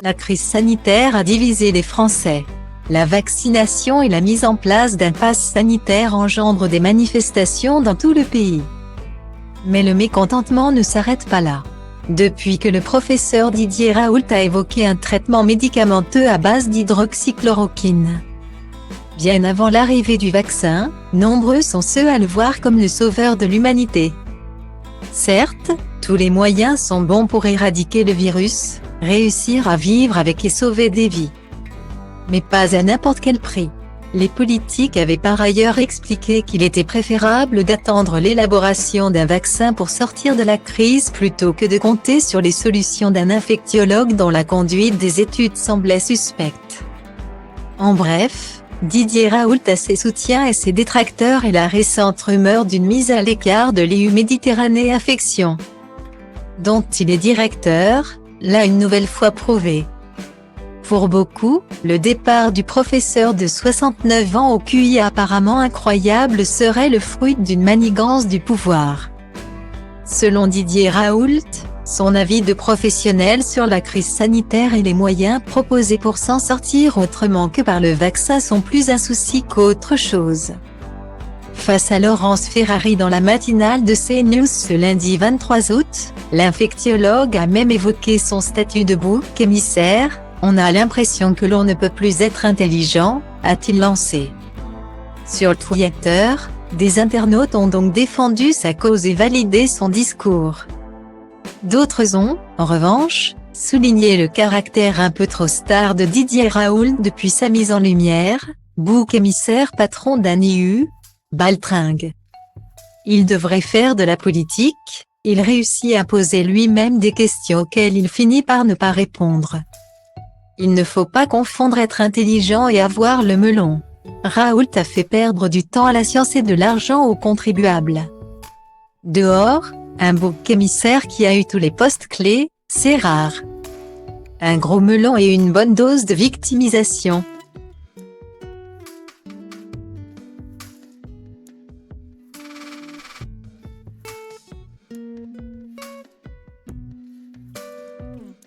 La crise sanitaire a divisé les Français. La vaccination et la mise en place d'un pass sanitaire engendrent des manifestations dans tout le pays. Mais le mécontentement ne s'arrête pas là. Depuis que le professeur Didier Raoult a évoqué un traitement médicamenteux à base d'hydroxychloroquine. Bien avant l'arrivée du vaccin, nombreux sont ceux à le voir comme le sauveur de l'humanité. Certes, tous les moyens sont bons pour éradiquer le virus, réussir à vivre avec et sauver des vies. Mais pas à n'importe quel prix. Les politiques avaient par ailleurs expliqué qu'il était préférable d'attendre l'élaboration d'un vaccin pour sortir de la crise plutôt que de compter sur les solutions d'un infectiologue dont la conduite des études semblait suspecte. En bref, Didier Raoult a ses soutiens et ses détracteurs et la récente rumeur d'une mise à l'écart de l'EU Méditerranée Infection, dont il est directeur, l'a une nouvelle fois prouvé. Pour beaucoup, le départ du professeur de 69 ans au QI apparemment incroyable serait le fruit d'une manigance du pouvoir. Selon Didier Raoult, son avis de professionnel sur la crise sanitaire et les moyens proposés pour s'en sortir autrement que par le vaccin sont plus un souci qu'autre chose. Face à Laurence Ferrari dans la matinale de CNews ce lundi 23 août, l'infectiologue a même évoqué son statut de bouc émissaire. On a l'impression que l'on ne peut plus être intelligent, a-t-il lancé. Sur Twitter, des internautes ont donc défendu sa cause et validé son discours. D'autres ont, en revanche, souligné le caractère un peu trop star de Didier Raoult depuis sa mise en lumière, bouc émissaire patron d'un EU, baltringue. Il devrait faire de la politique, il réussit à poser lui-même des questions auxquelles il finit par ne pas répondre. Il ne faut pas confondre être intelligent et avoir le melon. Raoult a fait perdre du temps à la science et de l'argent aux contribuables. Dehors, un bouc émissaire qui a eu tous les postes clés, c'est rare. Un gros melon et une bonne dose de victimisation.